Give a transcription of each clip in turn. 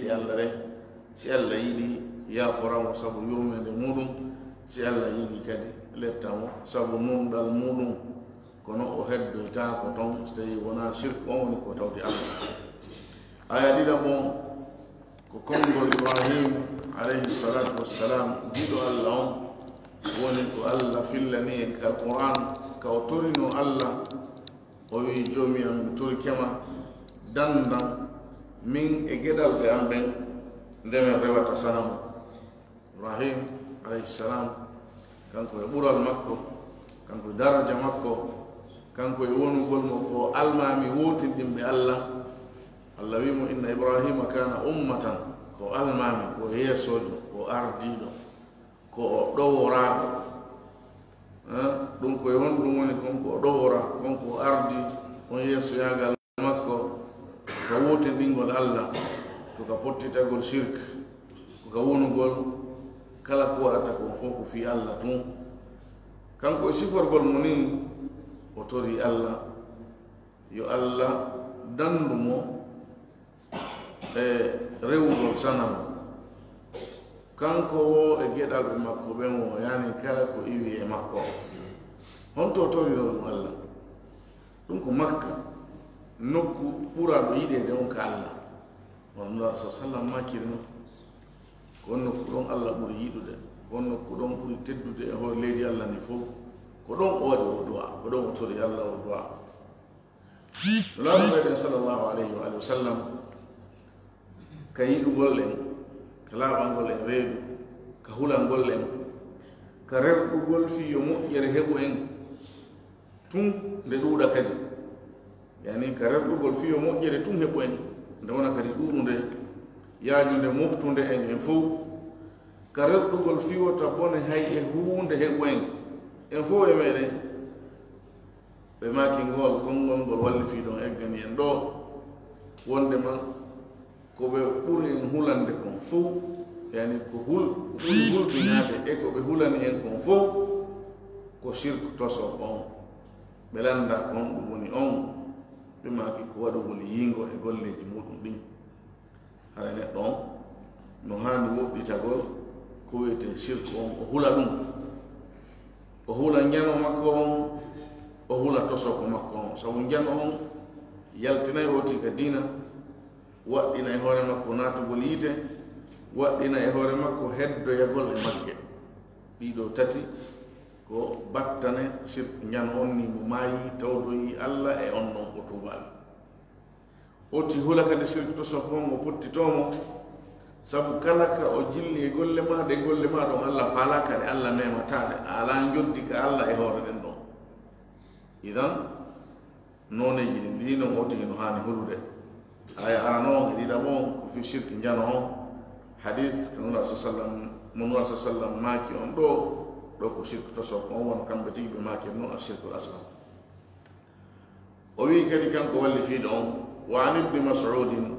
yiɗi Allah rek si Allah yiɗi yaforamo sabu yurmede muɗum si Allah yiɗi kadi lettamo sabu nunɗal muɗum kono o heddoyta ko ton so tawi wona shirque on woni ko tawde Allah. aya ɗiɗa bon ko konngol Ibrahim alayhi salatu wassalam jiɗo Allah on woni ko Allah fillani e alquran ka o torino Allah o wi joomi am mi torikema dandan min e geɗal ɓe am ɓen ndemen rewata sanam. Ibrahim alayhi salam kanko e ɓural makko, kanko e daraja makko, kanko e wonugol mo ko almami wotinɗinɓe Allah. Allah wimo inna Ibrahima kana ummatan, ko almami, ko yeesojo, ko ardiɗo, ko o ɗoworaɗo. ɗum koye won ɗum woni konko o ɗowora, konko o ardi on yeesoyagal makko ko wotinɗingol Allah, ko ka pottitagol shirque, ko ka wonugol kala ko waɗata ko fof ko fi Allah tun. Kanko e siforgol mo ni o tori Allah yo Allah dandu mo e rewugol sanam. Kanko wo e geɗalɓe makko ɓen o yani kala ko iwi e makko honto torino ɗum Allah. ɗum ko Makka, nokku ɓuraɗo yiɗede on ka Allah. wonno sa sallam makkiri noon ko on nokku ɗon Allah ɓuri yiɗude, ko on nokku ɗon ɓuri teddude e hoore leydi Allah ni fof, ko ɗon o waɗi o du'a, ko ɗon o tori Allah o du'a. Nulaaɗo meɗen sallllahu alayhi wa sallam ka yiɗugol en, ka laaɓangol en reedu, ka hulangol en, ka rerɗugol fiyo moƴƴere heɓu en tun nde ɗuuɗa kadi, yani ka rerɗugol fiyo moƴƴere tun heɓu en nde wona kadi ɗuuɗude yaajude moftude en fof, ka rerɗugol fiwota bone hay e huunde heɓu en fof e meɗen ɓe makingol konngol ngol walli fi ɗon eggani en ɗo wondema ko ɓe ɓuri en hulande kon fof, yani ko ɓuri hulɓinade e ko ɓe hulani en kon fof ko shirque toso on. ɓe landa kon ɗum woni on ɓe maki ko waɗugol yingo e golleji muɗum ɗin. hara neɗɗo on no hani woɗɗitagol ko wiyete shirque on o hula ɗum, o hula jano makko on, o hula tosoko makko on, sabu jano on yaltinayi o tika dina, waɗɗina e hoore makko natugol yiite, waɗɗina e hoore makko heddoyagol e magge. ɗiɗo tati ko battane shirque jano on ni mo maayi tawɗoyi Allah e on ɗon o tuubaɓe. oti hula kadi shirque tosoko on o pottitomo, sabu kala ka o jilli e golle ma de golle ma ɗon Allah faala kade Allah memataɗe, a ala joddi ka Allah e hoore ɗen ɗon. idan noneji ɗin ɗi non o tigi no hani hulude. aya arano e ɗiɗa bon ko fi shirque jano on, hadith ko nura sa sallam mo nura sa sallam maki on ɗo ko shirque tosoko on wono kamɓe tigi ɓe maki noon a shirque l asgar. o wi kadi kanko walli fiiɗo on wa an ibni mas'udin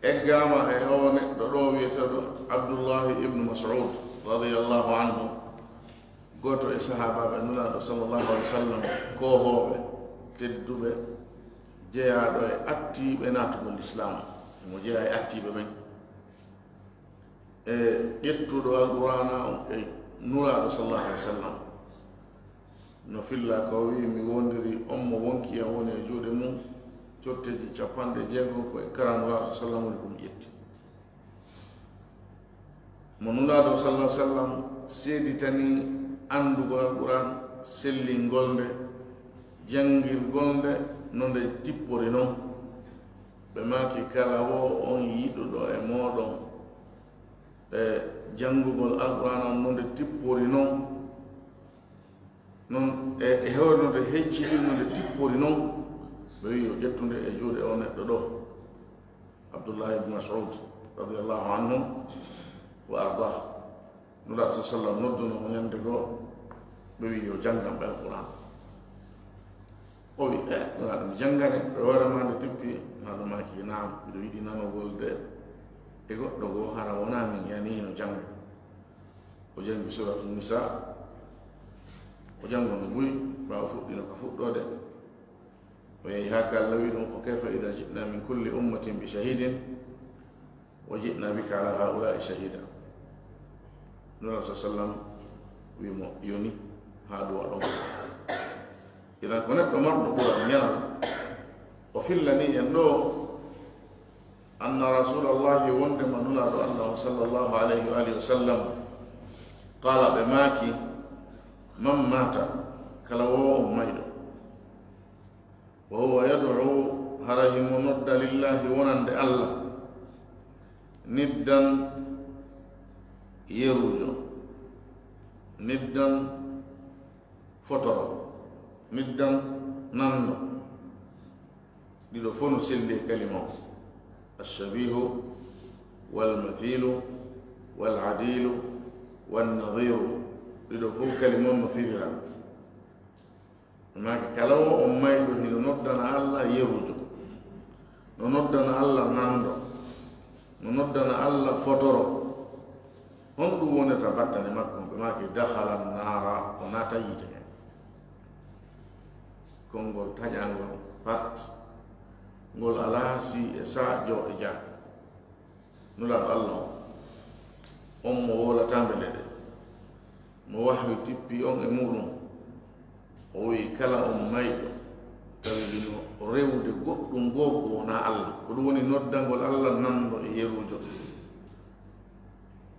eggama e o neɗɗo ɗo wiyeteɗo Abdullahi ibnu Mas'ud radiyallahu anhu, goto e sahabaɓe nulaɗo sallllahu alih w sallam, kohoɓe tedduɓe jeeyaɗo e attiɓe natugol l'islam, mo jeeya e attiɓe ɓen e ƴettuɗo alqur'ana on e nulaɗo sallllahu alih w sallam. no filla ko wi mi wondiri on mo wonki en woni e juuɗe mum cotteji 60 ko e karanulaɗo sallam woni ɗum ƴetti. mo nulaɗo sallah sallam seeditani andugol alquran, sellingolnde, jangirgolnde no nde tippori noon. ɓe maki kala wo on yiɗuɗo e moɗon e jangugol alquran no nde tippori noon, non e hewre no nde hecciɗi no nde tippori noon. ɓe wi o ƴettude e juuɗe o neɗɗo ɗo Abdullah ibn Mas'ud radiyallahu anhu wa ardah. nulaɗo sa sallam nodduno mo ñande goo, ɓe wi yo janngam ɓe alquran. o wi nulaɗo mi janngane ɓe hoorema nde tippi. naɗo maki naam, mbiɗo yiɗi nanogol de e goɗɗo goo hara wona min yani no jannga. o jangi suratu nisa, o janngono buy ɓawa fuɗɗino ka fuɗɗode. o yehi ha ka Allah wi ɗum fa kayfa ida ji'na min kulli ummatin bi shahidin وجئنا بك على هؤلاء شهيدا نور صلى الله عليه وسلم ويمو يوني هذا ولو إذا كنت أمر نقول ينا وفي الذي يندو أن رسول الله وندم نولد الله صلى الله عليه وآله وسلم قال بماكي من مات كلوه ميدو وهو يدعو هرهم ند لله ونند الله ندا يروجو ندا فتر ندا نندو ديدو فونو سيلدي كلمه الشبيه والمثيل والعديل والنظير ديدو فو كلمه مثيرا ما كلام أمي به نودنا الله يروجو نودنا الله ناندو نودنا الله فطرو هندو ونتبتني مكم بما دخل النار وناتا يتني كونغول تانيانغول فات ngol ala si sa jo ija nula Allah mo wala tambele mo wahyu tippi on e mudum o wi kala maydo tawino rewde goddum gogo na Allah ko dum woni noddangol Allah nando e yerujo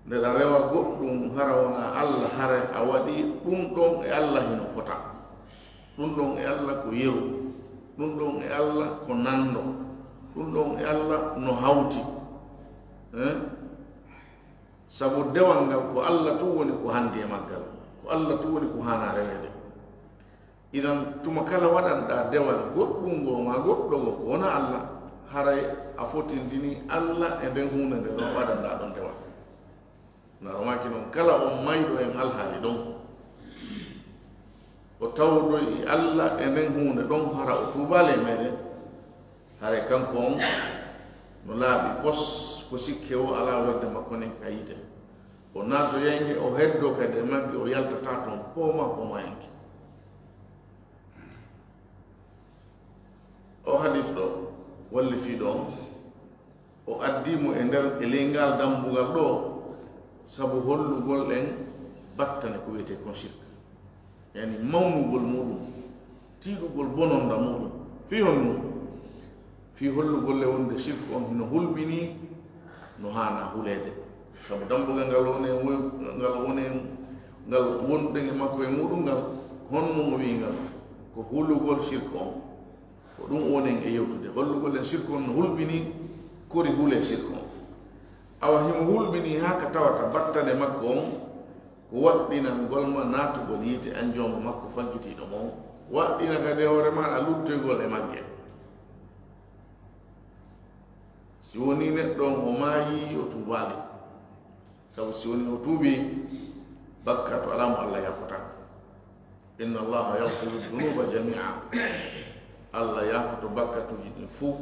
nde da rewa goddum harawna Allah hare a wadi dum don e Allah hino fota dum don e Allah ko yeru dum don e Allah ko nando dum don e Allah no hawti sabu dewangal ko Allah tu woni ko hande maggal ko Allah tu woni ko hana rewede idan tuma kala waɗanɗa dewal goɗɗum ngo ma goɗɗo ngo ko wona Allah haray a fotindini Allah e nden hunde nde ɗon waɗanɗa ɗon dewal naromaki noon kala on mayɗo en alhaali ɗon o tawdoyi Allah e nden hunde ɗon hara o tubale meɗen haray kanko on no laaɓi pos ko sikke o ala werde makko nen kayite o naato yenge o heddo kadi e magge o yaltata toon poma enke o hadith ɗo walli fi ɗo o addimo e nder e lengal dambugal ɗo sabu hollugol en battane ko wiyete kon shirk yani mawnugol muɗum tiiɗugol bononda muɗum fi honno fi hollugol le wonde shirk on hino hulɓini no hana hulede sabu dambugal ngal ngal wonɗen e makko e muɗum ngal honno mo wi ngal ko hulugol shirk on ko ɗum wonen e yewtude hollugol en shirk on no hulɓini kori hule shirk on awa himo hulɓini ha ka tawata battane makko on ko waɗɗinangol ma natugol yiite an jooma makko fankitiɗo mon waɗɗina kadi hoore maɗa luttoygol e magge si woni neɗɗo on o maayi o tuubali sabu si woni o tuubi bakka to alamo Allah yafotaka inna allaha yaghfiru dhunuba jami'a Allah yafoto bakkatuji ɗin fuu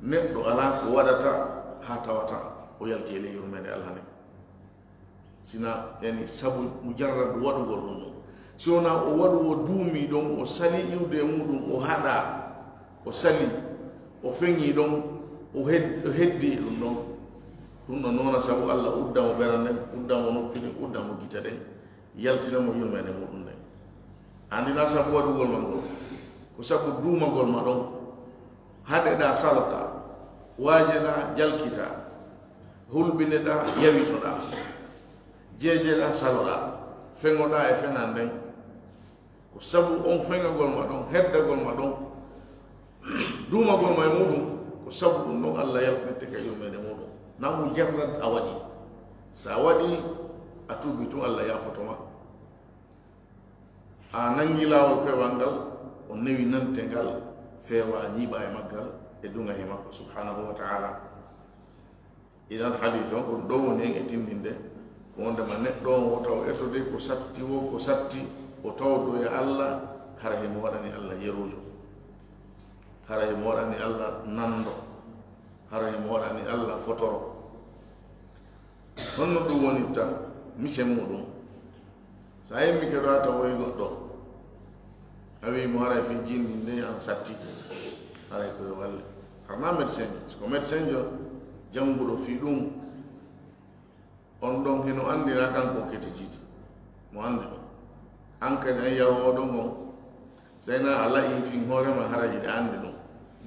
neɗɗo ala ko waɗata ha tawata o yalti e ley yurmede Allah ne sina yani sabu mujarrad waɗugol ɗum ɗon si wona o waɗu o duumi ɗon o sali iwde muɗum o haɗa o sali o feŋi ɗon o heddi ɗum ɗon ɗum ɗon noona sabu Allah uddamo ɓerande uddamo noppi ɗin uddamo gita ɗen yaltinamo yurmede muɗum ɗen andina sabu waɗugol ma ngol ko sabu duumagol ma ɗon haɗeɗa salta waajeɗa jalkita hulɓineɗa yawitoɗa jeejeɗa saloɗa feŋoɗa e fenan nden ko sabu on feŋagol ma ɗon heddagol ma ɗon duumagol ma e muɗum ko sabu ɗum ɗon Allah yaltinete ka yurmede muɗum namu jarrad a waɗi sa waɗi a tuubi tun Allah yafotoma a nangi laawol pewal ngal o newi nante ngal feewa ñiiɓa e maggal e dunga he makko subhanahu wa ta'ala idan hadith on ko ɗo woni en e tindinde ko wondema neɗɗo on o taw etode ko satti wo ko satti o tawdo e Allah hara himo waɗani Allah yerujo hara himo waɗani Allah nando hara himo waɗani Allah fotoro honno ɗum woni tan mise muɗum sa yimmi keɗo a tawoyi goɗɗo a wi mo haray fi jindi nde an satti haray koye walle harna médecin ko médecin jo janguɗo fi ɗum on ɗon heno andina kanko kete jiiti mo andi ɗum an kadi an yahoɗo ngon sayna a layi fin hoorema haraji ɗe andi ɗum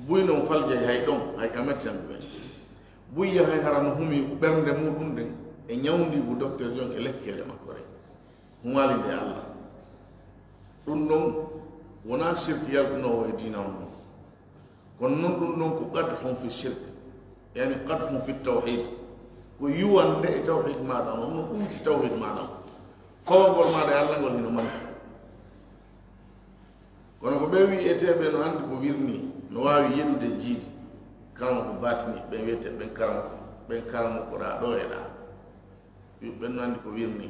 buy non faljay hay ɗon hay ka médecin ɓe buyya hay hara no humi ɓernde muɗum nden e ñawdigu docteur jon e lekkele makko rek huwalide allah ɗum ɗon wona sirque yalɗunowo e dina on noon kono noon ɗum ɗon ko qadhum fi sirque yani qadhum fi tawhid ko yiwande e tawhid maɗa on no ɗumti tawhid maɗa on fawgol maɗa e allah ngol hino manki kono ko ɓe wiyeteɓe no andi ko wirni no wawi yeɗude jiidi kalama ko batini ɓe wiyete ɓen karamo koɗa ɗo e ɗa ɓen no andi ko wirni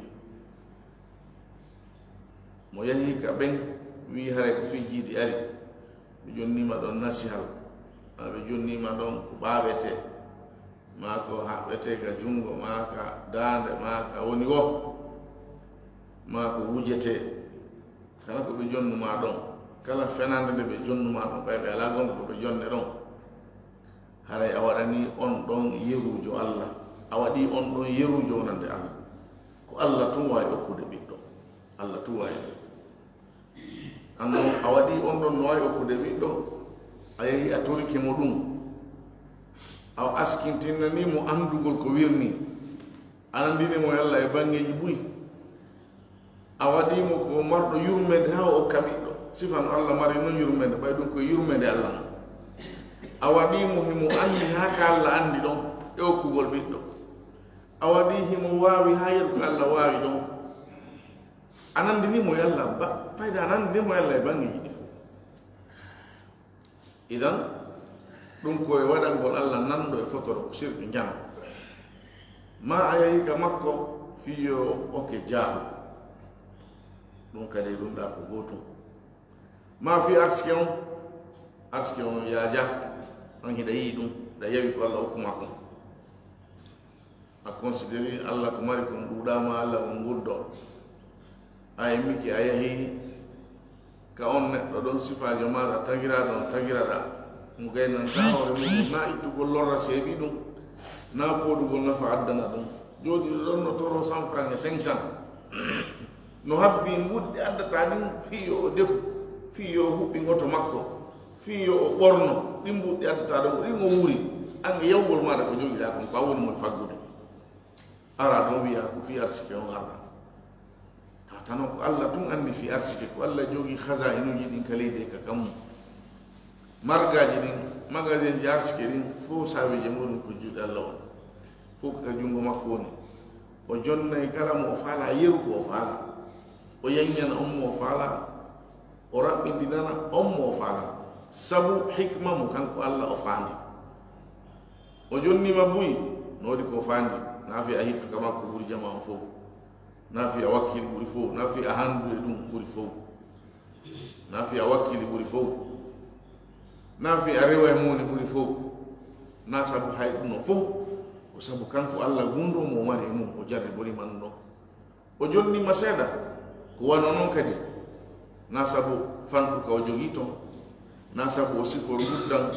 mo yahi ka ɓen wi hare ko fi jiidi ari ɓe jonnima ɗon nasihal ma ɓe jonnima ɗon ko ɓaɓete ma ko haɓɓete ka jungo ma ka dande ma ka woni wo ma ko wujete kala ko ɓe jonnuma ɗon kala fenande nde ɓe jonnuma ɗon ɓayɓe ala gonɗo ko ɓe jonne ɗon haray a waɗani on ɗon yerujo allah a waɗi on ɗon yerujo wonande allah ko allah tun wawi okkude ɓiɗɗo allah tun wawi anno a waɗi on ɗon no wawi okkude ɓiɗɗo a yehi a torike mo ɗum a askintinnanimo andugol ko wirni anandinimo allah e bangeji ɓuyi a waɗimo ko marɗo yurmede ha o okka ɓiɗɗo sifan allah mari noon yurmede ɓay ɗum koye yurmede allah non a waɗimo himo andi ha ka allah andi ɗon e okkugol ɓiɗɗo a waɗi himo wawi ha yeru ko allah wawi ɗon anandinimo e allah fayda anandinimo e allah e bangeji ɗi fof idan ɗum koye waɗangol allah nanɗo e fotoro ko sirɗi jana ma a yahi ka makko fiyo oke jaahu ɗum kadi ɗum ɗa ko gotum ma fi arsike on yaaja on hiɗa yii ɗum ɗa yawi ko allah hokkuma kon a considéri allah ko mari kon ɗuɗama allah on gurdo a miki a yahi ka on neɗɗo ɗon sifajo maɗa tagiraɗo on tagiraɗa mo gaynanta hoore mum na ittugol lorra seeɓi ɗum na poɗugol nafa addana ɗum jooɗi ɗon no toro 100 franc e 500 no habbi gudɗi addata ɗin fiyo o defu fiyo o huɓɓi ngoto makko fiyo o ɓorno ɗin mbuɗɗi addata ɗo ɗin o wuri ange yawgol maɗa ko jogiɗa kon ko a woni moe faggude ara ɗon wiya ko fi arsike on harɗa taw tano ko allah tun andi fi arsike ko allah jogi hasa inuji ɗin ka leydi ka kammu margaji ɗin magasin ji arsike ɗin fof sawije muɗum ko juuɗe allah on fof ka jungo makko woni o jonnayi kala mo o faala yeru ko o faala o yaññana on mo o faala o raɓɓindinana on mo o faala sabu hikma mo kanko allah o faandi o jonnima buyi no waɗi ko faandi naafi a hittu ka makko ɓuri jama o fof naafi a wakkili ɓuri fof naafi a handu e ɗum ɓuri fof naafi a wakkili ɓuri fof naafi a rewa e muni ɓuri fof na sabu hay ɗum no fof ko sabu kanko allah gundo mo mari e mum o jarri ɓori man ɗon o jonnima seeɗa ko wano noon kadi na sabu fanɗu ka o jogii toon na sabu o sifor guddan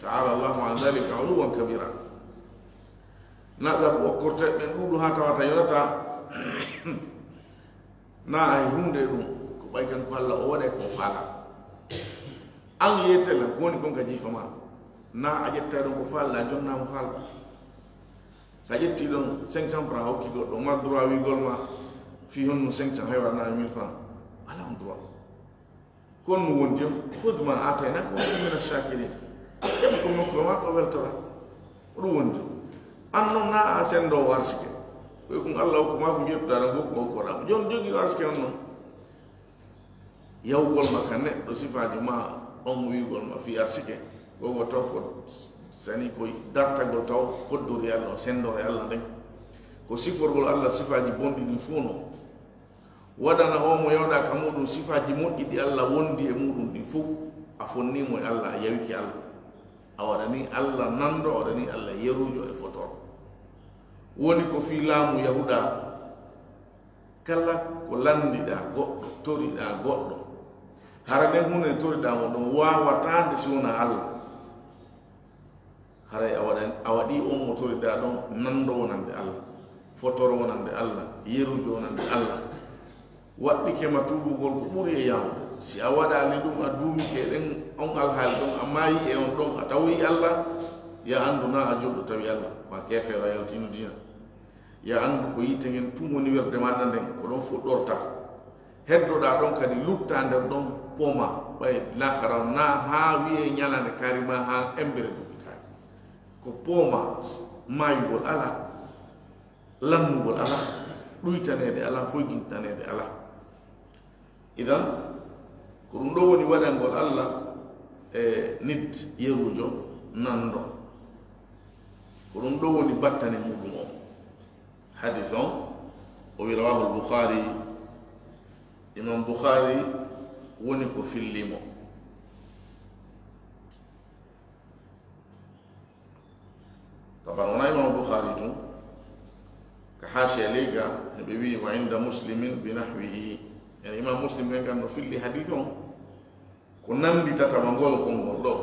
taala allahu an dalika uluwan kabira na sabu o korteɓe ɓen ɗuɗu ha tawata yonata na ay hunde ɗum ko ɓay kanko allah o waɗe ko faala an yeytela ko woni kon ka jiifama na a ƴetta ɗum ko faalɗa jonnama faalɗa sa ƴetti ɗon 500 francs hokki goɗɗo ma droit wigol ma fi honno 500 hay warna 1000 francs ala on droit kon no wondi on hudma atayna ko min ash-shakirin ƴeɓa ko nokku ma ko weltora ko ɗum wondi an noon na a sendowo arsike koy kon allah hokku ma ko jeytuɗa ɗon fof ko hokkoɗama joni jogui arsike on noon yawgol ma ka neɗɗo sifaji ma on wigol ma fi arsike gogo taw ko sani koye dartagol taw hoddori allah o sendore allah nden ko siforgol allah sifaji bonɗi ɗin fuu no waɗana o mo yawɗa ka muɗum sifaji moƴƴi ɗi allah wondi e muɗum ɗin fof a fonnimo e allah a yawiki allah a waɗani allah nando a waɗani allah yerujo e fotoro woni ko fi laamu yahuɗa kala ko landiɗa goɗɗo toriɗa goɗɗo hara nden hunde toriɗa mo ɗum wawatande si wona allah haray awadi on motori da don nando wonande Allah fotoro wonande Allah yerujo wonande Allah waddi ke matubugol ko buri e yaw si awada ni dum adumi ke den on alhal don amayi e on don atawi Allah ya anduna ajudo tawi Allah ma kefe royalty no dina ya andu ko yitegen tum woni werde ma den ko don fudorta heddoda don kadi lutta nder don poma bay lahara na ha wiye nyalande karima ha embere du ko poma mayugol ala lannugol ala ɗuytanede ala foygintanede ala idan ko ɗum ɗo woni waɗangol Allah e nit yerujo nando ko ɗum ɗo woni battane muɗum o hadith on o wi rawahu al-Bukhari imam Bukhari woni ko fillimo طبعا هنا إمام البخاري كحاشية ليغا بيبي وعند مسلم بنحوه يعني إمام مسلم كان في اللي حديثهم كنا ندي تتمنقول كونغول لو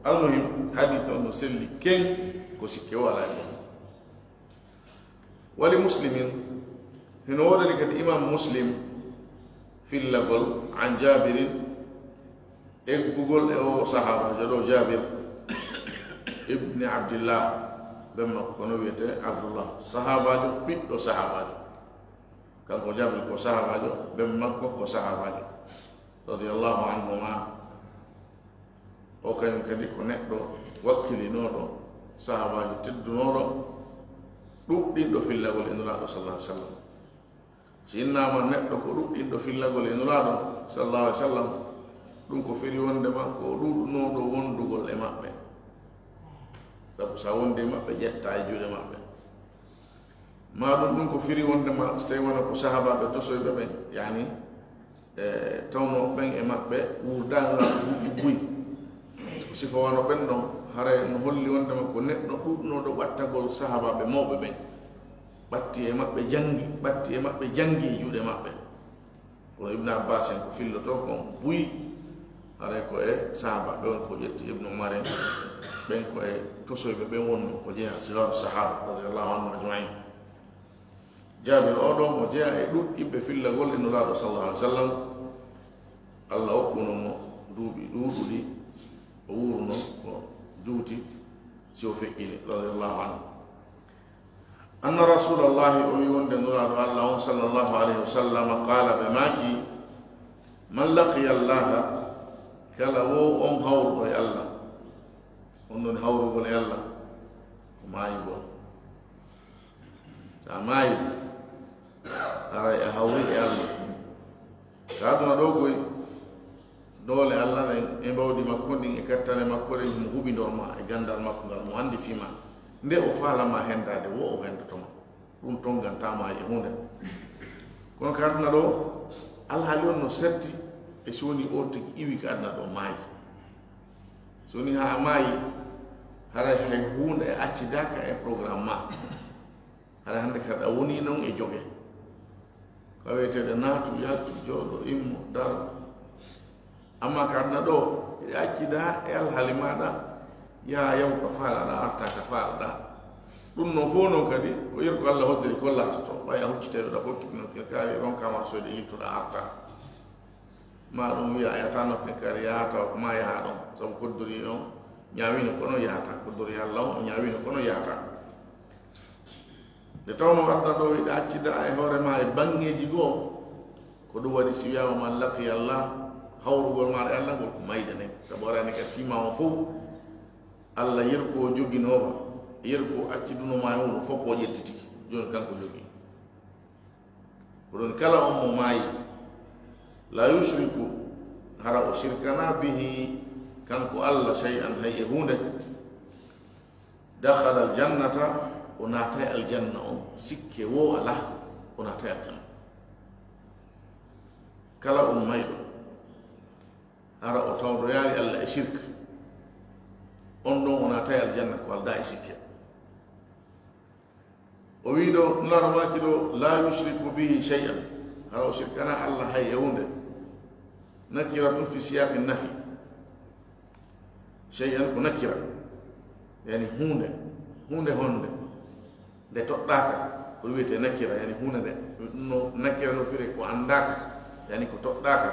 المهم حديثهم نسلي كين كوسيكيو على ولمسلم هنا ذلك الإمام مسلم في اللغل عن جابر إقبل أو صحابة جلو جابر ابن عبد الله بما كانوا يته عبد الله صحابة بيت صحابة كان جابر كو صحابة بما كو صحابة رضي الله عنهما او كان كدي كو نيدو وكيلي نودو صحابة تدو نودو دودين دو في الله صلى الله عليه وسلم سينا ما نيدو كو دودين دو في الله صلى الله عليه وسلم dum ko feri wonde man ko duduno do wondugol e mabbe sabu sa wonde mabbe jetta e juude mabbe ma dum ko feri wonde ma stay wona ko sahaba be tosoybe ben yani tawno ben e mabbe wurdanga buy ko sifa wono ben non hare no holli wonde ma ko neddo duduno do wattagol sahaba be mawbe ben batti e mabbe jangi juude mabbe ko ibn Abbas en ko filloto ko buy are ko e sahaba be ko jetti ibn Umar ben ko e tosoybe be wonno ko jeha sigar sahaba radiyallahu anhu ajma'in Jabir odo mo jeha e dud ibbe filla gol en nulaado sallallahu alaihi wasallam Allah okuno mo duubi dududi o wurno ko juuti si o fekkini radiyallahu anhu anna rasulullahi o wonde nulaado Allah sallallahu alaihi wasallam qala be maki man laqiya Allah kala wo on hawrugo e Allah on non hawrugo e Allah ko maayi go sa maayi ara e hawri e Allah kaaduna ɗo koy doole Allah e mbawdi makko ndin e kattane makko ɗen mo huɓindorma e gandal makko ngal mo andi fima nde o faalama hendade wo o hendotoma ɗum tongantama e hunde kono kaaduna ɗo alhaali on no serti e soni o tigi iwi ka adna ɗo maayi soni ha maayi haray hay hunde e accidaka e programme ma haɗa hande kadi a woni noon e jogue ka wiyetede naatu yaltu jooɗo immo daro amma ka adna ɗo e accida e alhaali maɗa ya yaw ko faalaɗa arta ka faalaɗa ɗum noon fof noon kadi o yir ko Allah hoddiri ko latoto ɓay a hucciteɗoɗa fof kibno kaari ronkama soyde yiltuɗa arta ma ɗum wiya a yata nokke kadi yahata ko ma yaha ɗon sabu koddori on ñawino kono yahata koddori Allah on o ñawino kono yahata nde tawno adda ɗo yiɗa accida e hoore ma e bangeji goo ko ɗum waɗi si wiyama ma laqi Allah hawrugol maɗa e Allah ngol ko mayde nen sabu arani kadi fima on fof Allah yerko joginoma yerko accidunoma e mum fof ko ƴettiti joni kanko jogi oɗon kala on mo maayi la yushriku hara o shirkana bihi kanko Allah shay'an hay e hunde dakhala aljannata o naata e aljanna on sikke wo ala o naata e aljanna kala on mayɗo hara o tawdoyaali Allah e shirka on ɗon o naata e aljanna ko alda e sikke o wi ɗo nularo maki ɗo la yushriku bihi shay'an hara o shirkana Allah hay e hunde nakiratun fi siyaqi nafi shay'an ko nakira yani hunde honde de toɗɗaka ko wiyete nakira yani hunde de no nakira no fire ko andaka yani ko toɗɗaka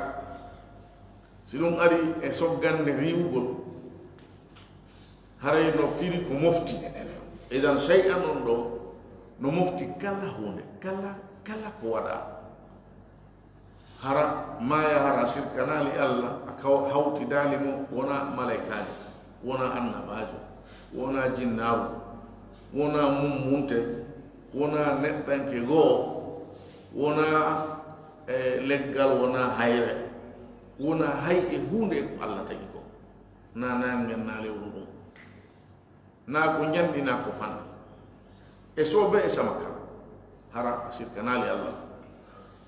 si ɗum ari e soggande riwugol haray no firi ko mofti idan shay'an on ɗo no mofti kala hunde kala ko waɗa hara maya hara sirkanali Allah aka hawti dali mo wona malaikaji wona annabajo wona jinnaru wona mummunte wona neɗɗanke goo wona leggal wona hayre wona hay e hunde ko Allah tagi ko na nangen na lewru ɗum na ko jandi na ko fanni e sobe e samaka hara sirkanali Allah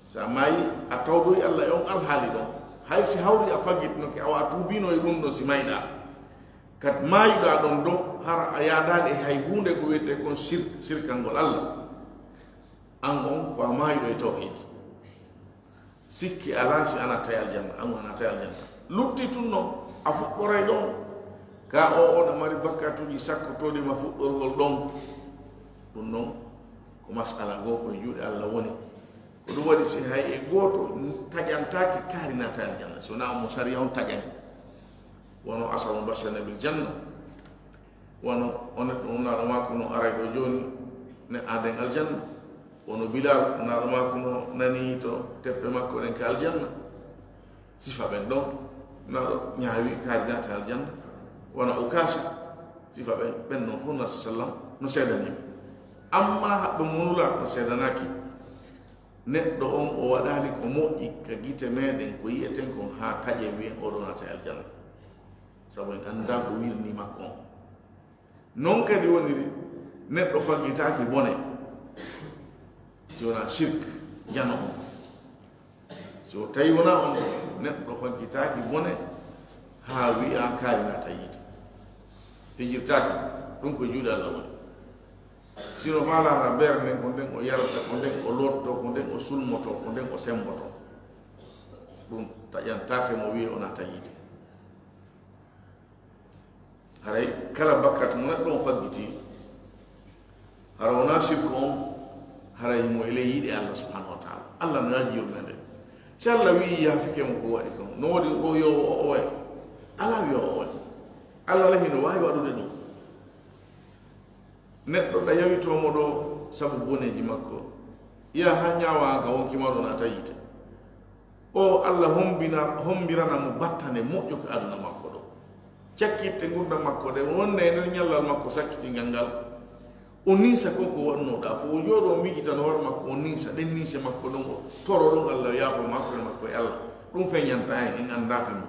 sa mayi a tawdoy Allah e on alhaali ɗon hay si hawri a fagitno ke awa tubino e ɗum ɗo si mayɗa kat mayuɗa ɗon ɗo hara a yadade hay hunde ko wiyete kon sirkangol Allah an on ko a mayuɗo e tawhid sikki ala si ana tawi aljanna an ana tawi aljanna lutti tun noon a fuɗɗoray ɗon ka o oɗo mari bakkatuji sakkotoɗi ma fuɗɗorgol ɗon ɗum noon ko masala goo koye juuɗe Allah woni ko ɗum waɗi si hay e gooto taƴantaki kaari nata aljanna si wona mo sariya on taƴani wono asabu basana bil janna wono onaɗo makko no aray ɗo joni ne aden aljanna wono Bilal onaɗo makko no nani to teppe makko ɗen ka aljanna sifa ɓen ɗon naɗo ñaawi kaari nata aljanna wona Ukasha sifa ɓen noon fof nabi sallam no seedanima amma haɓɓe munula no seedanaki neɗɗo on o waɗali ko moƴƴi ka gite meɗen ko yiyeten kon ha taƴe wiyen oɗo nata aljanna sabu en anda ko wirni makko on non kadi woniri neɗɗo faggitaki bone si wona shirk jano on so tawi wona on neɗɗo faggitaki bone ha wi'a kaari nata yiite fijirtaki ɗum ko juuɗe Allah woni sino falara ɓerde nden ko nden o yarata ko nden o lotto ko nden o sulmoto ko nden o semboto ɗum taƴantake mo wiye o nata yiite haray kala bakkat mo neɗɗo on faggiti hara wona sirku on haray mo ele yiiɗe Allah subhanahu wa taala Allah no yaji yurmede si Allah wi yaafike mo ko waɗi kon no waɗi o yo o owe ala wi o owe Allah lahi no wawi waɗude ɗum neɗɗo ɗa yawitomo ɗo sabu boneji makko iya ha ñawaga wonkima ɗo nata yiite o Allah hombirana mo battane moƴƴo ko aduna makko ɗo cakkitte gurdam makko de wonde e nder ñallal makko sakkitingal ngal o niisa ko ko waɗnoɗa fo o jooɗo miijitano hoore makko o niisa ɗen niise makko ɗon o toro ɗon Allah yaafo makko e makko e Allah ɗum feñanta en andafe mo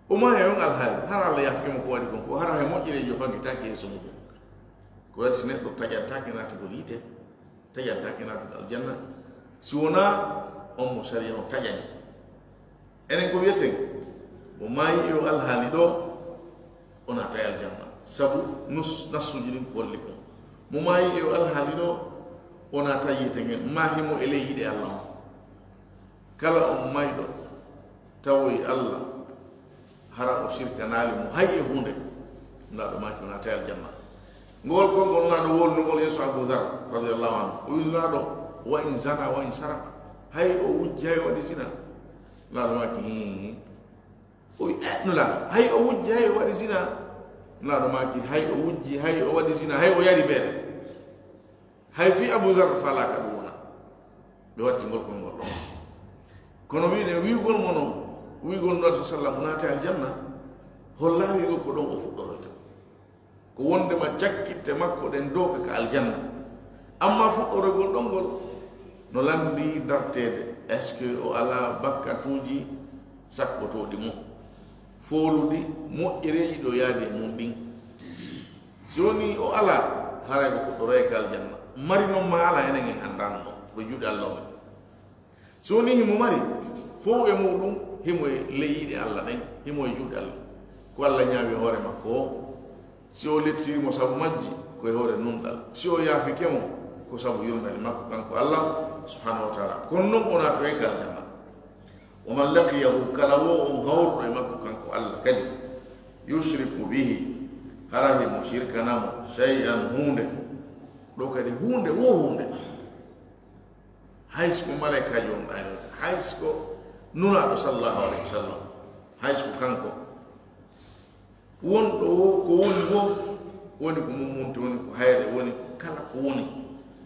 o mahe on alhaali hara Allah yaafkemo ko waɗi kon fo hara he moƴƴirejo faggitaki e somuɗum ko waɗi si neɗɗo taƴantaki natugol yiite taƴantaki natugol aljanna si wona on mo sariya o taƴani enen ko wiyeten mo maayi e o alhaali ɗo o nata e aljanna sabu nassuji ɗin kolli kon mo maayi e o alhaali ɗo o nata yiite ngen maahimo e ley yiɗe Allah o kala on mayɗo tawoy Allah hara o sirkanali mo hay e hunde ndaɗo maki o nata e aljanna ngol konngol naɗo wolnugol yeeso Abou Dar radiallahu anhu o wilnaɗo wa in zana wa in saraka hay o wujji hay o waɗi zina naɗo maki o wi nulaɗo hay o wujji hay o waɗi zina naɗo maki hay o wujji hay o waɗi zina hay o yari beeɗe hay fi Abou Dar falaka ɗum wona ɓe watti ngol konngol ɗon kono wiɗe wigol mo noon wigol nol sa sallam o naati aljanna holla wigol ko ɗon o fuɗɗoroyta ko wondema jakkitte makko ɗen doka ka aljanna amma fuɗɗorogol ɗon ngol no landi dartede est ce que o ala bakkatuji sakkotoɗi mum fooluɗi moƴƴereji ɗo yaadi e mum ɗin si woni o ala haray ko fuɗɗoroye ka aljanna mari noon ma ala enen en andano ɗon ko juuɗe Allah woni si woni himo mari fof e muɗum himo e leyyiɗe Allah ɗen himo e juuɗe Allah ko Allah ñaawi hoore makko o si o lettirimo sabu majji koye hoore nunɗal si o yaafikemo ko sabu yurmede makko kanko Allah subhanahu wa taala kono noon o nato e ka aljanna oman laqiyahu kala wo on hawruɗo e makko kanko Allah kadi yushriku bihi harahi mo shirkanamo shay'an hunde ɗo kadi hunde wo hunde haysko malaikajo on ɗani haysko nulaɗo sallallahu alaihi wasallam haysko kanko wonɗo ko woni wo woni ko mummunti woni ko hayre woni ko kala ko woni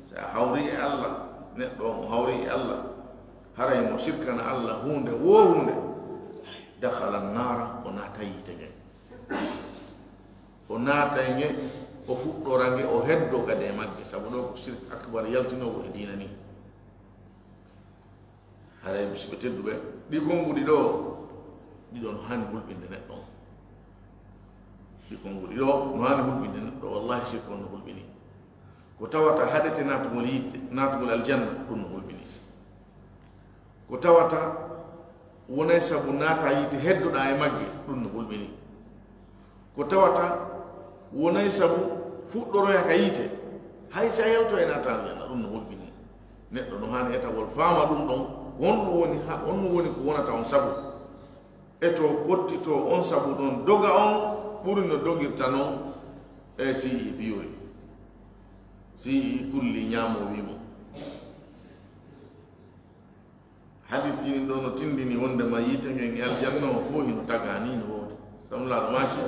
sa hawri e Allah neɗɗo mo hawri e Allah haray mo shirkana Allah hunde wo hunde dakhala an-nara o naata yite nge o naata nge o fuɗɗora nge o heddo kadi e magge sabu ɗo ko shirk akbar yaltinowo e diina ni haray musidɓe tedduɓe ɗi konguɗi ɗo ɗiɗon hani hulɓinde neɗɗo ɗi konguɗi ɗo no hani hulɓinde neɗɗo wallahi shirk on no hulɓini ko tawata haɗete natugol yidde natugol aljanna ɗum no hulɓini ko tawata wonay sabu naata yite heddoɗa e magge ɗum no hulɓini ko tawata wonay sabu fuɗɗoroya ka yite hay sa yalto e naata aljanna ɗum no hulɓini neɗɗo no hani etagol faama ɗum ɗon wonno woni ko wonata on sabu eto pottito on sabu ɗon doga on ɓuri no dogirta noon e si i biyori si i kulli ñaamo wimo hadis ini ɗo no tindini wondema yitegen e aljanna o fo hino taga ni no woodi samlaɗo maki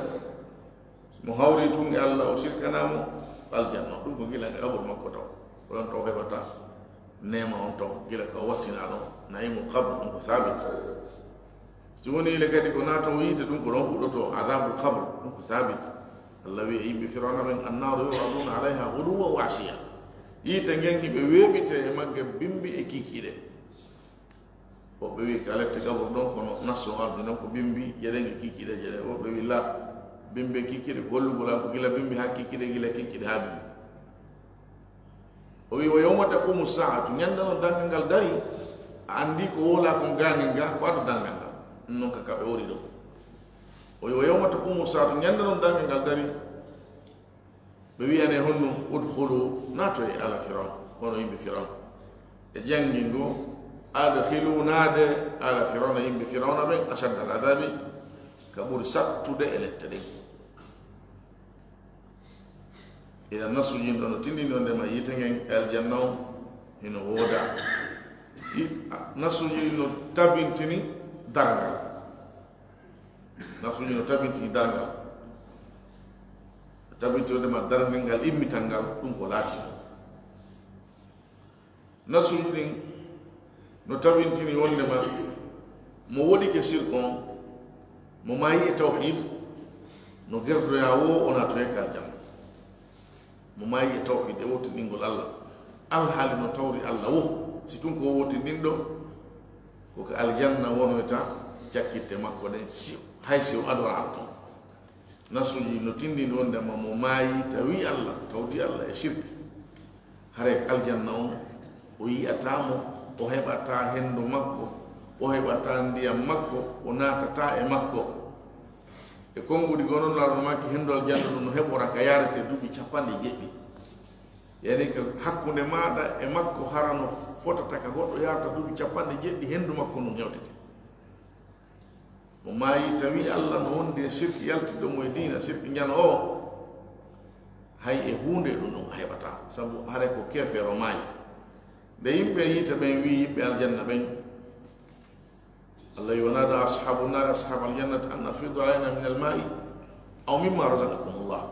mo hawri tun e Allah o sirkanamo aljanna ɗum ko gila e abol makko taw ɗon to heɓata nema on taw gila ko wattina ɗon nayimu qabr ɗum ko sabit si woni ile kadi ko naata o yiite ɗum ko ɗon fuɗɗoto adabul qabr ɗum ko sabit Allah wi yimɓe firawna ɓen annaru yuraduna alayha ghuduwa wa ashiya yiite ngen hiɓe weeɓite e magge bimbi e kikiɗe woɓɓe wi ka lette qabr ɗon kono nasso ardi noon ko bimbi jeɗenge kikiɗe jeɗe woɓɓe wi la bimbi e kikiɗe gollugol ko gila bimbi ha kikiɗe gila kikiɗe ha bimbi o wi wa yawma taqumu saatu ñandano dangal ngal dari a andi ko wola ko ganil ga ko aɗa dangal ngal non ka kaɓe wori ɗo o wi wa yawma taqumu saatu ñandano dangal ngal dari ɓe wiyane honno udkhulu natoye ala firawn hono yimɓe firawn e jangi ngo adkhilu naade ala firawna yimɓe firawna ɓen ashadda al adabi ka ɓuri sattude e lette ɗen ila nasuji ɗo no tindini o ndema yitegen e aljanna o hino wooda nasuji no tabintini dargal nasuji no tabintini dargal tabinti o ndema dargal ngal immital ngal ɗum ko laati nasuji ɗin no tabintini wondema mo woɗike shirk on mo mayi e tawhid no gerdoya wo o natoye ka aljanna mo mayi e tawhid e wottindingol Allah alhaali no tawri Allah wo si tun ko wottindinɗo koko aljanna wonoyta jakkitte makko ɗen hay si o adora ton nasuji no tindini wondema mo mayi tawi Allah tawdi Allah e shirk hare aljanna on o yiyatamo o heɓata hendu makko o heɓata ndiyam makko o natata e makko e konngudi gonon laruno makki hendu aljanna ɗum no heɓora ka yarete duuɓi 90 yani ka hakkunde maɗa e makko harano fotata ka goɗɗo yarata duuɓi 90 hendu makko num yewtete mo mayi tawi Allah no wondi e sirki yaltiɗomo e diina sirki jana o hay e hunde ɗum ɗum a heɓata sabu hare ko kefero maayi nde yimɓe yiita ɓen wi yimɓe aljanna ɓen Allah yonada ashabu nnari ashaba aljannati an afidu alayna min almai aw mimma razaqakum llah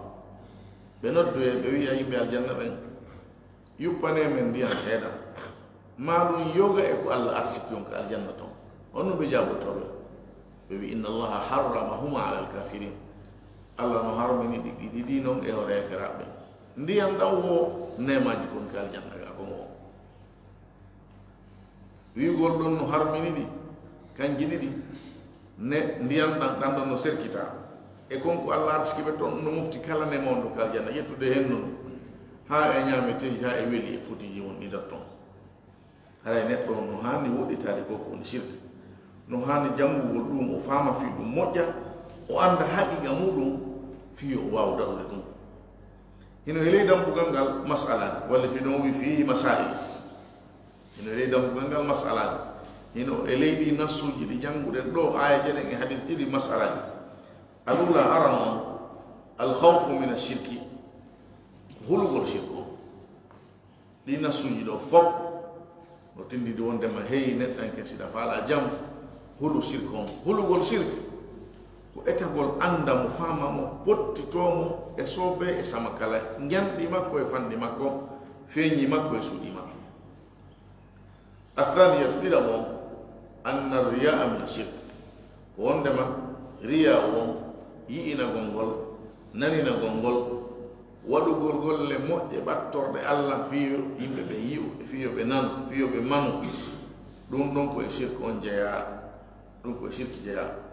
ɓe noddoye ɓe wiya yimɓe aljanna ɓen yuppane men ndiyan seeɗa ma ɗum yoga e ko Allah arsiki on ko aljanna ton honno ɓe jabotoɓe ɓe wi inna allaha harramahuma ala alkafirin Allah no harmini ɗiɗi noon e o referaɓe ndiyan ɗan wo nemaji kon ko aljanna ga kon o wigol ɗon no harmini ɗi kanji ɗiɗi ne ndiyan ɗan ɗon no serkita e konko Allah arsikiɓe toon no mofti kala nemondo ko aljanna yettude hen noon ha e ñameteji ha e weeli e fotiji won ɗidat toon haray neɗɗo no hani woɗɗitade koko woni sirka no hani janngugol ɗum o faama fi ɗum moƴƴa o anda haqiqa muɗum fiyo o wawa daɗude ɗum hino heeley dambugal ngal masalaji walla fi ɗon wi fihi masail hino heeley dambugal ngal masalaji hino e leydi nassuji ɗi jannguɗen ɗo aya jeɗen e hadis ɗiɗi masalaji alula aran on الخوف من الشرك هلو الشرك لنا سجد فوق وتندي دون دم هي نت أنك سيدا فعل جم هلو شرك هلو الشرك وإتقول anda mufama mo potti tomu e sobe e samakala ngandi makko e fandi makko feñi makko e sudi makko الثانية سيدا مو أن الرياء من الشرك وعندما رياء يئنا غنغول نانينا غنغول ودو غول le moƴƴe ɓattorde allah fiyo yimɓe ɓe yi'u fiyo ɓe nanu fiyo ɓe manu ɗum ɗon koye shirk on jeeya ɗum koye shirk jeeya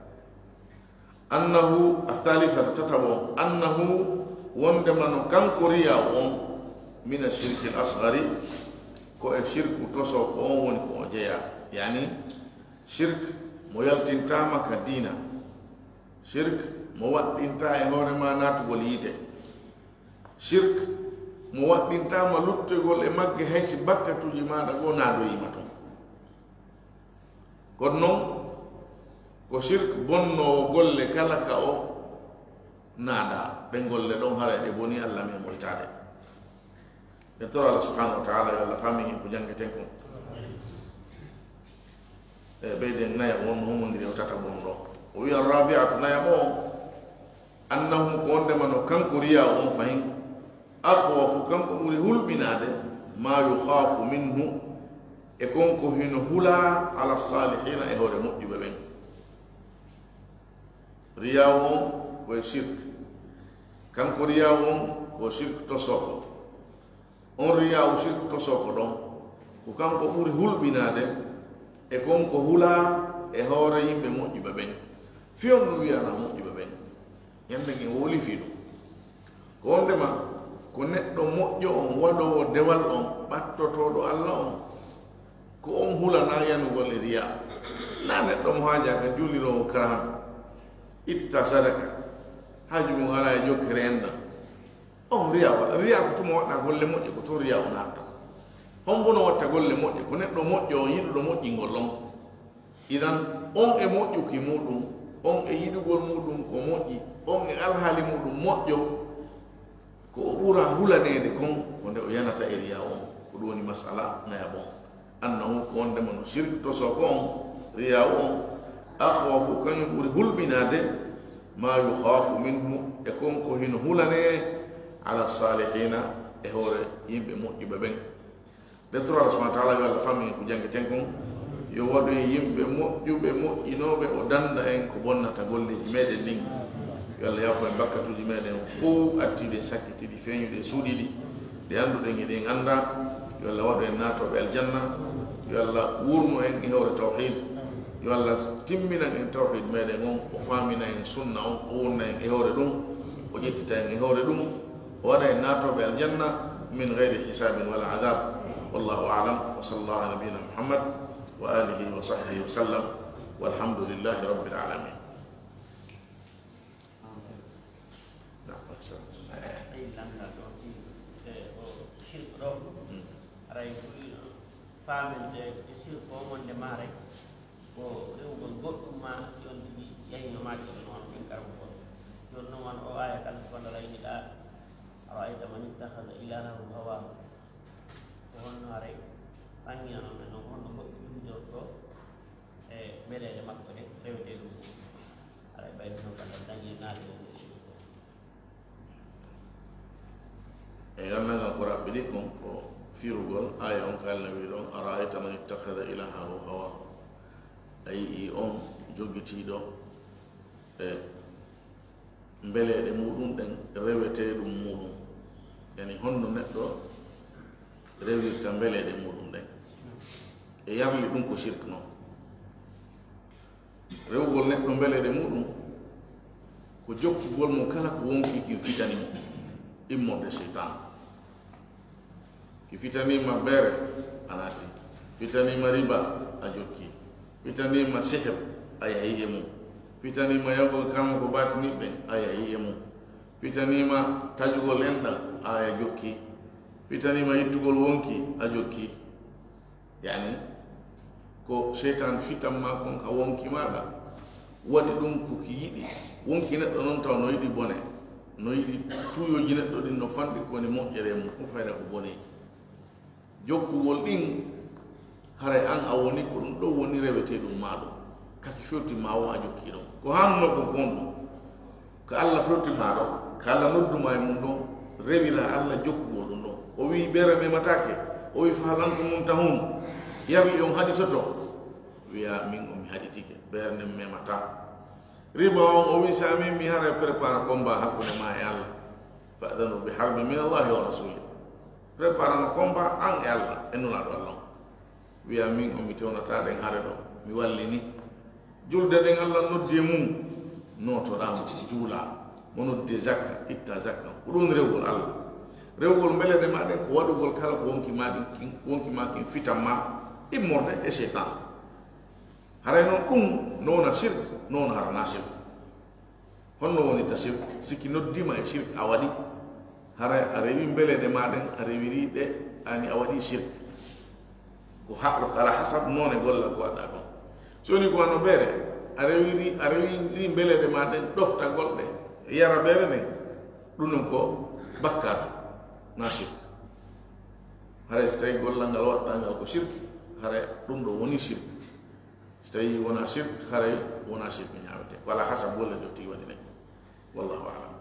annahu athalithatu tatabo annahu wondema no kanko riya on min ashirki l asgari ko e shirku toso ko on woni ko o jeeya yani shirk mo yaltintama ka diina shirk mo waɗɗinta e hoorema natugol yiite shirk mo waɗɗintama luttegol e magge haysi bakkatuji maɗa go naadoyima ton kono noon ko shirk bonnowo golle kala ka o naaɗa ɗe golle ɗon hara ɗe boni allah me moytade ɓe toro allah subhanahu wa taala yo allah faami hen ko jangeten kon e ɓeyden naya won homodiri o tata bon ɗo o wiya rabiatu naya ɓo annahu ko wondema no kanko riya on fayin akhwafu kanko ɓuri hulɓinade ma yukhafu minhu e konko hino hula ala salihina e hoore moƴƴuɓe ɓen riya on koye shirk kanko riya on ko shirk tosoko on riya o shirk tosoko ɗon ko kanko ɓuri hulɓinade e konko hula e hoore yimɓe moƴƴuɓe ɓen fiyon no wiyana moƴƴuɓe ɓen yande gen wolifi ɗum ko wondema ko neɗɗo moƴƴo on waɗowo dewal on ɓattotoɗo allah on ko on hulana yanugol e riya na neɗɗo mo haaja ka julirowo karahan ittita sadaka haaju mum ala e jokkere enɗa on riya ko tuma waɗa golle moƴƴe ko to riya o natta hombono watta golle moƴƴe ko neɗɗo moƴƴo o yiɗuɗo moƴƴingol on idan on e moƴƴuki muɗum on e yiɗugol muɗum ko moƴƴi on e alhaali muɗum moƴƴo ko o ɓura hulanede kon ko nde o yanata e riya on ko ɗum woni masala naya bon annahu ko wondema no shirk toso ko on riya on akhwafu kañum ɓuri hulɓinade ma yukhafu minhu e konko hino hulane ala salihina e hoore yimɓe moƴƴuɓe ɓen ɓe toro allah subahana taala yo allah fammi ko jangeten kon yo waɗu e yimɓe moƴƴuɓe moƴƴinoɓe o danda en ko bonnata golleji meɗen ɗin yo allah yafo en bakkatuji meɗen fof attiɗi e sakkitiɗi feeñuɗi e suuɗiɗi ɗe annduɗen e ɗen annda yo allah waɗu en naatoɓe aljanna yo allah wurnu en e hewre tawhid yo allah timminan en tawhid meɗen on o famina en sunna on o wurna en e hewre ɗum o ƴettita en e hewre ɗum o waɗa en naatoɓe aljanna min gayri hisabin wala adab wallahu alam wa sallallahu ala nabiyina muhammad wa alihi wa sahbihi wa sallam walhamdulillahi rabbil alamin faminde e sirko wonde maare ko rewgol goɗɗum ma si on tigi yahino majjere noon min karamo kon joni noon o aya kala kono rayniɗa arawayta man ittahada ilahahu hawahu ko honno aray ɓangina noon e noon honno goɗɗo ɗumdorto e meɗede makko ɗe rewete ɗum aray ɓayde noon kala dañi naade e sirko e gannaga ko raɓɓiɗi kon ko firugol aya on kalna wi ɗon araayta man ittahada ilahahu hawa ayi i on joggitiɗo e mbeleɗe muɗum ɗen rewete ɗum muɗum yani honno neɗɗo rewirta mbeleɗe muɗum ɗen e yarli ɗum ko shirk noon rewgol neɗɗo mbeleɗe muɗum ko jokkugol mo kala ko wonki ki fitani mo immorde cheytan ki fitanima beere a naati fitanima riba a jokki fitanima sihr a yahi e mum fitanima yagol kama ko batiniɓɓe a yahi e mum fitanima tajugol enɗal aya jokki fitanima yittugol wonki a jokki yani ko cheytan fitanma kon ka wonki maɗa waɗi ɗum ko ki yiɗi wonki neɗɗo noon taw no yiɗi bone no yiɗi tuuyoji neɗɗo ɗin no fanɗi koni moƴƴere mum fof fayda ko bone jokkugol ɗin haray an a woni ko ɗum ɗo woni rewete ɗum maɗum kaki fewtima o a jokki ɗon ko hanno ko gonɗum ko Allah fewtima ɗo ko Allah nodduma e mum ɗon rewira Allah jokkugol ɗum ɗon o wi ɓere mematake o wi fahalanko mum tahum yarli on haɗitoto wiya min o mi haɗitike ɓerde memata riba on o wi sa min mi hara prépare combat hakkude ma e Allah fa adanu bi harbi min Allah wa rasuli prépare no combat an e Allah e nulaɗo Allah wiya min o mi tewnata ɗen haare ɗo mi wallini julde ɗen Allah noddi e mum notoɗamo juula mo noddi zakka itta zakka ko ɗum rewgol Allah rewgol mbelede maɗen ko waɗugol kala ko wonki ma kin fitanma immorde e cheytan haray noon ɗum no wona shirk no wona harana shirk honno wonita shirk sikki noddima e shirk a waɗi haray a rewi mbelede maɗen a rewiri ɗe ani a waɗi shirk ko haqqo ala hasab noon e golla ko waɗɗa ɗon so woni ko wano ɓeere a rewiri mbelede maɗen ɗofta golɗe yara ɓeere nden ɗum ko bakkatu na shirk haray so tawi gollal ngal waɗɗa ngal ko shirk haray ɗum ɗo woni shirk so tawi wona shirk haray wona shirk ñawete wala hasab golle ɗo tigi waɗi nden wallahu alam